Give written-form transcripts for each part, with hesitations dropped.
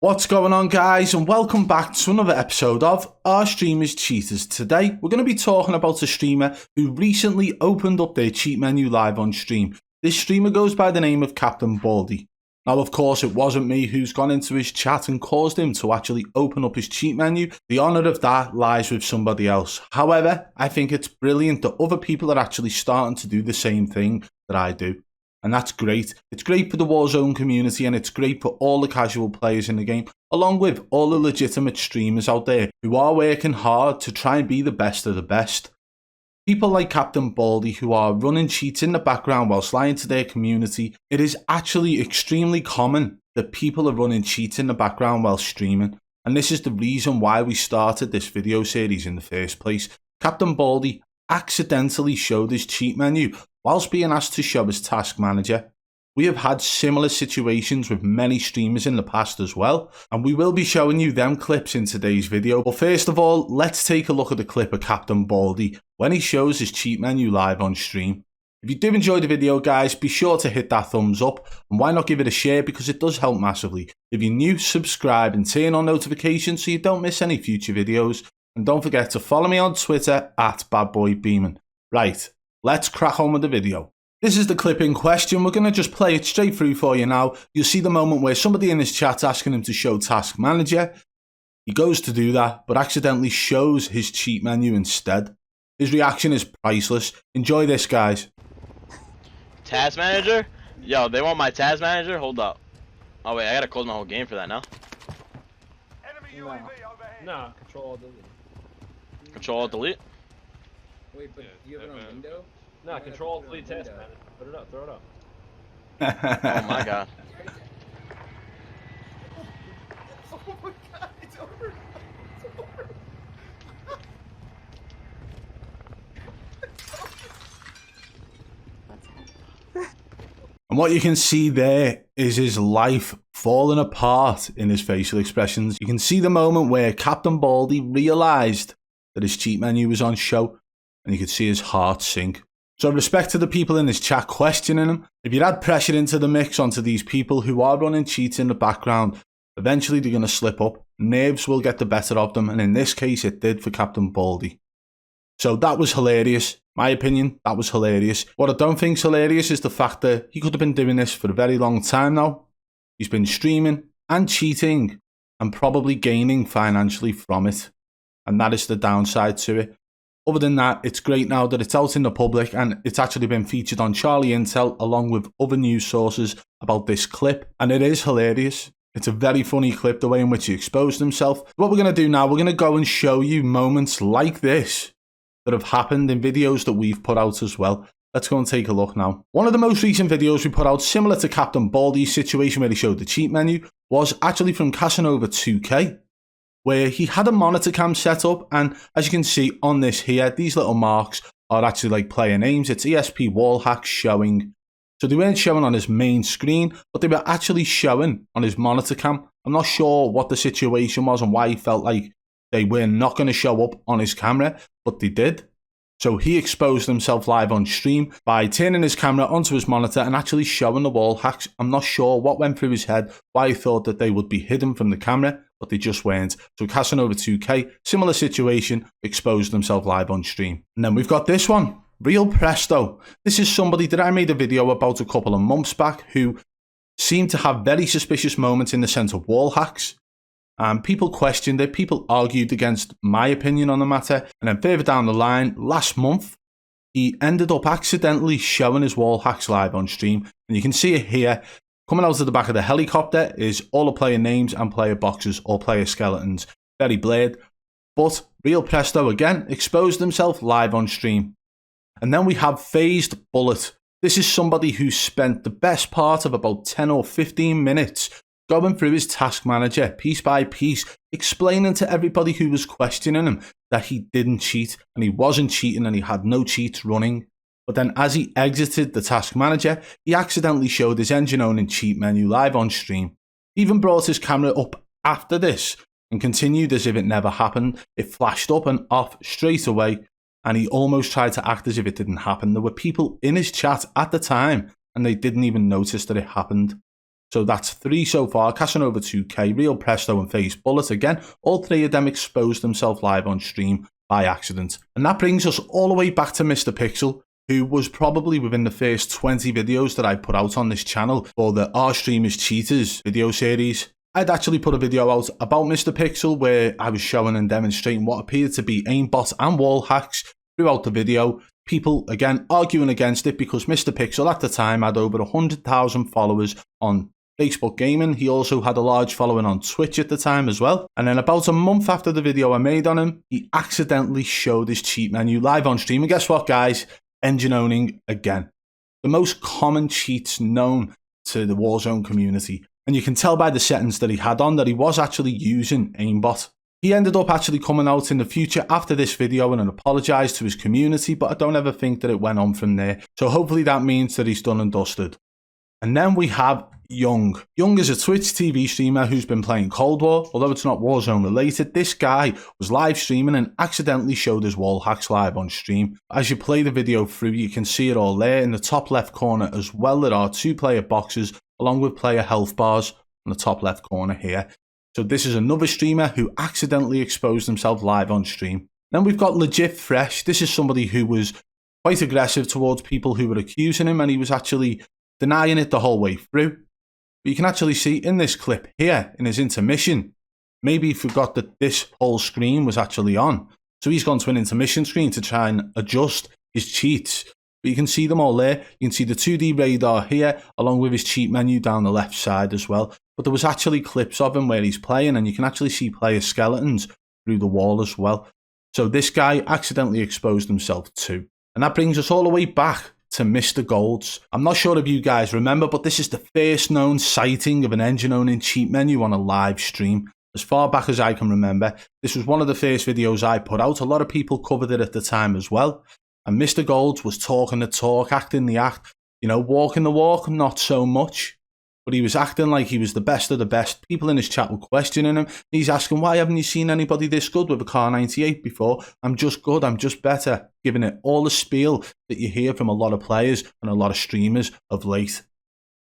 What's going on, guys, and welcome back to another episode of Our Streamers Cheaters. Today we're going to be talking about a streamer who recently opened up their cheat menu live on stream. This streamer goes by the name of Cpt.Baldy. Now, of course, it wasn't me who's gone into his chat and caused him to actually open up his cheat menu. The honour of that lies with somebody else. However, I think it's brilliant that other people are actually starting to do the same thing that I do. And that's great. It's great for the Warzone community, and it's great for all the casual players in the game, along with all the legitimate streamers out there who are working hard to try and be the best of the best. People like Cpt.Baldy who are running cheats in the background whilst lying to their community. It is actually extremely common that people are running cheats in the background while streaming. And this is the reason why we started this video series in the first place. Cpt.Baldy accidentally showed his cheat menu whilst being asked to show his task manager. We have had similar situations with many streamers in the past as well, and we will be showing you them clips in today's video. But first of all, let's take a look at the clip of Cpt.Baldy when he shows his cheat menu live on stream. If you do enjoy the video, guys, be sure to hit that thumbs up, and why not give it a share, because it does help massively. If you're new, subscribe and turn on notifications so you don't miss any future videos, and don't forget to follow me on Twitter at Badboy Beaman. Right, let's crack on with the video. This is the clip in question. We're going to just play it straight through for you now. You'll see the moment where somebody in his chat's asking him to show task manager. He goes to do that, but accidentally shows his cheat menu instead. His reaction is priceless. Enjoy this, guys. Task manager? Yo, they want my task manager? Hold up. Oh wait, I gotta close my whole game for that now. Enemy UAV overhead. No, control delete. Control delete? Wait, but do you have it on window? No, control delete task manager. Put it up, throw it up. Oh my god. Oh my god, it's over. It's over. And what you can see there is his life falling apart in his facial expressions. You can see the moment where Cpt.Baldy realised that his cheat menu was on show, and you could see his heart sink. So respect to the people in his chat questioning him. If you add pressure into the mix onto these people who are running cheats in the background, eventually they're going to slip up. Nerves will get the better of them, and in this case it did for Cpt.Baldy. So that was hilarious. My opinion, that was hilarious. What I don't think is hilarious is the fact that he could have been doing this for a very long time now. He's been streaming and cheating and probably gaining financially from it. And that is the downside to it. Other than that, it's great now that it's out in the public, and it's actually been featured on Charlie Intel along with other news sources about this clip. And it is hilarious. It's a very funny clip, the way in which he exposed himself. What we're going to do now, we're going to go and show you moments like this that have happened in videos that we've put out as well. Let's go and take a look now. One of the most recent videos we put out, similar to Cpt.Baldy's situation where he showed the cheat menu, was actually from Casanova 2K, where he had a monitor cam set up, and as you can see on this here, these little marks are actually like player names. It's ESP wall hacks showing. So they weren't showing on his main screen, but they were actually showing on his monitor cam. I'm not sure what the situation was and why he felt like they were not going to show up on his camera, but they did. So he exposed himself live on stream by turning his camera onto his monitor and actually showing the wall hacks. I'm not sure what went through his head, why he thought that they would be hidden from the camera, but they just weren't. So Casanova 2K, similar situation, exposed himself live on stream. And then we've got this one, Real Presto. This is somebody that I made a video about a couple of months back who seemed to have very suspicious moments in the sense of wall hacks. People questioned it, people argued against my opinion on the matter, and then further down the line, last month, he ended up accidentally showing his wall hacks live on stream, and you can see it here. Coming out of the back of the helicopter is all the player names and player boxes or player skeletons. Very blurred, but Real Presto again exposed himself live on stream. And then we have Phased Bullet. This is somebody who spent the best part of about 10 or 15 minutes going through his task manager piece by piece, explaining to everybody who was questioning him that he didn't cheat and he wasn't cheating and he had no cheats running. But then as he exited the task manager, he accidentally showed his engine owning cheat menu live on stream. He even brought his camera up after this and continued as if it never happened. It flashed up and off straight away, and he almost tried to act as if it didn't happen. There were people in his chat at the time and they didn't even notice that it happened. So that's 3 so far, Casanova 2K, Real Presto and Face Bullet. Again, all 3 of them exposed themselves live on stream by accident. And that brings us all the way back to Mr. Pixel, who was probably within the first 20 videos that I put out on this channel for the Our Streamers Cheaters video series. I'd actually put a video out about Mr. Pixel where I was showing and demonstrating what appeared to be aimbot and wall hacks throughout the video. People, again, arguing against it because Mr. Pixel at the time had over 100,000 followers on Facebook Gaming. He also had a large following on Twitch at the time as well. And then about a month after the video I made on him, he accidentally showed his cheat menu live on stream. And guess what, guys? Engine owning again. The most common cheats known to the Warzone community. And you can tell by the settings that he had on that he was actually using aimbot. He ended up actually coming out in the future after this video and apologised to his community, but I don't ever think that it went on from there. So hopefully that means that he's done and dusted. And then we have Young. Young is a Twitch TV streamer who's been playing Coldwar. Although it's not Warzone related, this guy was live streaming and accidentally showed his wall hacks live on stream. As you play the video through, you can see it all there. In the top left corner as well, there are 2 player boxes along with player health bars on the top left corner here. So this is another streamer who accidentally exposed himself live on stream. Then we've got Legit Fresh. This is somebody who was quite aggressive towards people who were accusing him, and he was actually denying it the whole way through. But you can actually see in this clip here, in his intermission, maybe he forgot that this whole screen was actually on. So he's gone to an intermission screen to try and adjust his cheats. But you can see them all there. You can see the 2D radar here, along with his cheat menu down the left side as well. But there was actually clips of him where he's playing, and you can actually see player skeletons through the wall as well. So this guy accidentally exposed himself too. And that brings us all the way back to Mr. Golds. I'm not sure if you guys remember, but this is the first known sighting of an engine-owning cheat menu on a live stream. As far back as I can remember, this was one of the first videos I put out. A lot of people covered it at the time as well. And Mr. Golds was talking the talk, acting the act, you know, walking the walk, not so much. But he was acting like he was the best of the best. People in his chat were questioning him. He's asking, why haven't you seen anybody this good with a Car 98 before? I'm just good, I'm just better. Giving it all the spiel that you hear from a lot of players and a lot of streamers of late.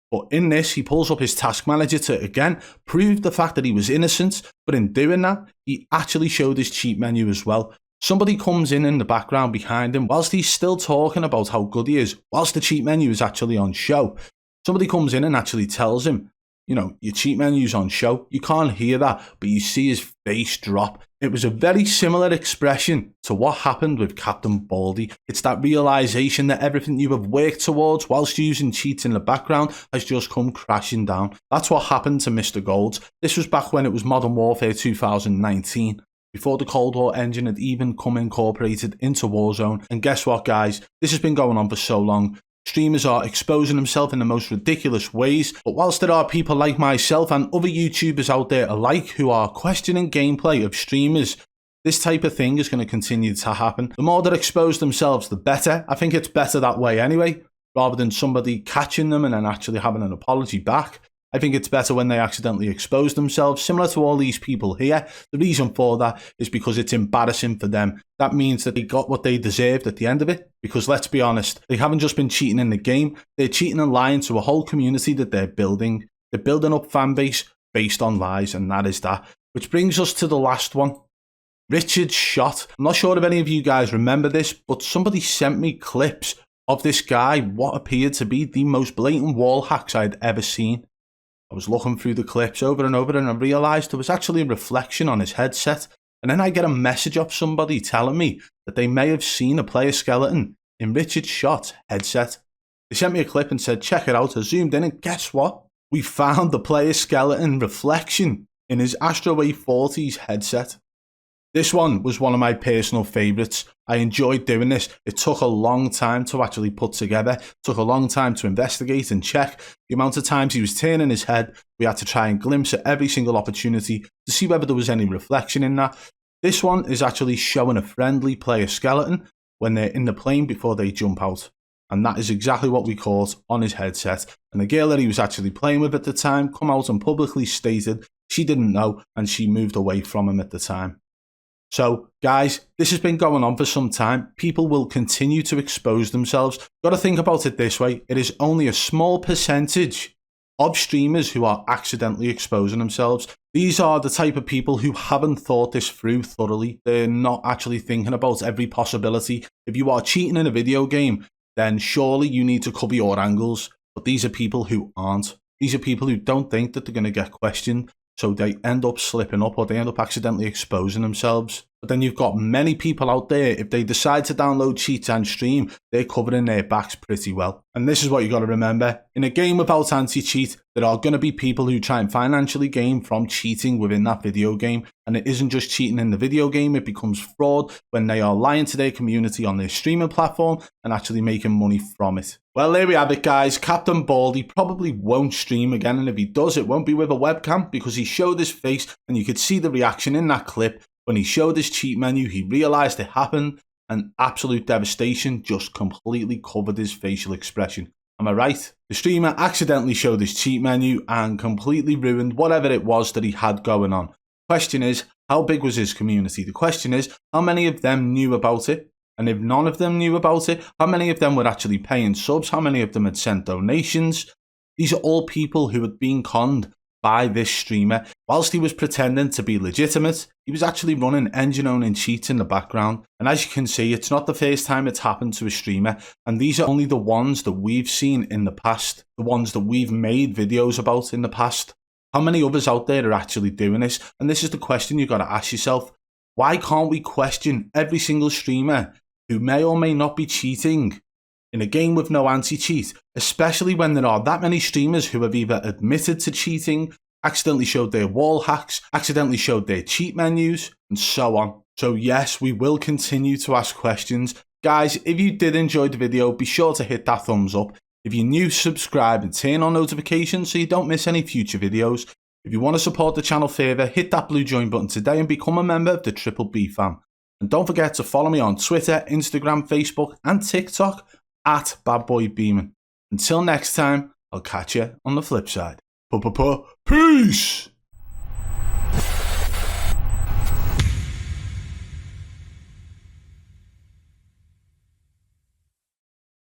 But in this, he pulls up his task manager to, again, prove the fact that he was innocent. But in doing that, he actually showed his cheat menu as well. Somebody comes in the background behind him whilst he's still talking about how good he is, whilst the cheat menu is actually on show. Somebody comes in and actually tells him, you know, your cheat menu's on show. You can't hear that, but you see his face drop. It was a very similar expression to what happened with Cpt.Baldy. It's that realization that everything you have worked towards whilst using cheats in the background has just come crashing down. That's what happened to Mr. Golds. This was back when it was Modern Warfare 2019. Before the Cold War engine had even come incorporated into Warzone. And guess what, guys? This has been going on for so long. Streamers are exposing themselves in the most ridiculous ways, but whilst there are people like myself and other YouTubers out there alike who are questioning gameplay of streamers, this type of thing is going to continue to happen. The more that expose themselves, the better. I think it's better that way anyway, rather than somebody catching them and then actually having an apology back. I think it's better when they accidentally expose themselves, similar to all these people here. The reason for that is because it's embarrassing for them. That means that they got what they deserved at the end of it. Because let's be honest, they haven't just been cheating in the game, they're cheating and lying to a whole community that they're building. They're building up fan base based on lies, and that is that. Which brings us to the last one. Richard's shot. I'm not sure if any of you guys remember this, but somebody sent me clips of this guy, what appeared to be the most blatant wall hacks I'd ever seen. I was looking through the clips over and over and I realised there was actually a reflection on his headset. And then I get a message of somebody telling me that they may have seen a player skeleton in Richard's shot headset. They sent me a clip and said, check it out. I zoomed in and guess what? We found the player skeleton reflection in his Astro A40's headset. This one was one of my personal favourites. I enjoyed doing this. It took a long time to actually put together. It took a long time to investigate and check. The amount of times he was turning his head, we had to try and glimpse at every single opportunity to see whether there was any reflection in that. This one is actually showing a friendly player skeleton when they're in the plane before they jump out. And that is exactly what we caught on his headset. And the girl that he was actually playing with at the time come out and publicly stated she didn't know and she moved away from him at the time. So, guys, this has been going on for some time. People will continue to expose themselves. Got to think about it this way. It is only a small percentage of streamers who are accidentally exposing themselves. These are the type of people who haven't thought this through thoroughly. They're not actually thinking about every possibility. If you are cheating in a video game, then surely you need to cover your angles. But these are people who aren't. These are people who don't think that they're going to get questioned, so they end up slipping up or they end up accidentally exposing themselves. But then you've got many people out there, if they decide to download cheats and stream, they're covering their backs pretty well. And this is what you got to remember. In a game without anti-cheat, there are going to be people who try and financially gain from cheating within that video game. And it isn't just cheating in the video game, it becomes fraud when they are lying to their community on their streaming platform and actually making money from it. Well, there we have it, guys. Cpt.Baldy probably won't stream again, and if he does, it won't be with a webcam, because he showed his face and you could see the reaction in that clip. When he showed his cheat menu, he realised it happened, and absolute devastation just completely covered his facial expression. Am I right? The streamer accidentally showed his cheat menu and completely ruined whatever it was that he had going on. Question is, how big was his community? The question is, how many of them knew about it? And if none of them knew about it, how many of them were actually paying subs? How many of them had sent donations? These are all people who had been conned by this streamer. Whilst he was pretending to be legitimate, he was actually running engine-owning cheats in the background. And as you can see, it's not the first time it's happened to a streamer. And these are only the ones that we've seen in the past, the ones that we've made videos about in the past. How many others out there are actually doing this? And this is the question you've got to ask yourself. Why can't we question every single streamer who may or may not be cheating in a game with no anti-cheat, especially when there are that many streamers who have either admitted to cheating, accidentally showed their wall hacks, accidentally showed their cheat menus, and so on. So yes, we will continue to ask questions. Guys, if you did enjoy the video, be sure to hit that thumbs up. If you're new, subscribe and turn on notifications so you don't miss any future videos. If you want to support the channel further, hit that blue join button today and become a member of the B fam. And don't forget to follow me on Twitter, Instagram, Facebook and TikTok at Badboy Beaman. Until next time, I'll catch you on the flip side. Peace!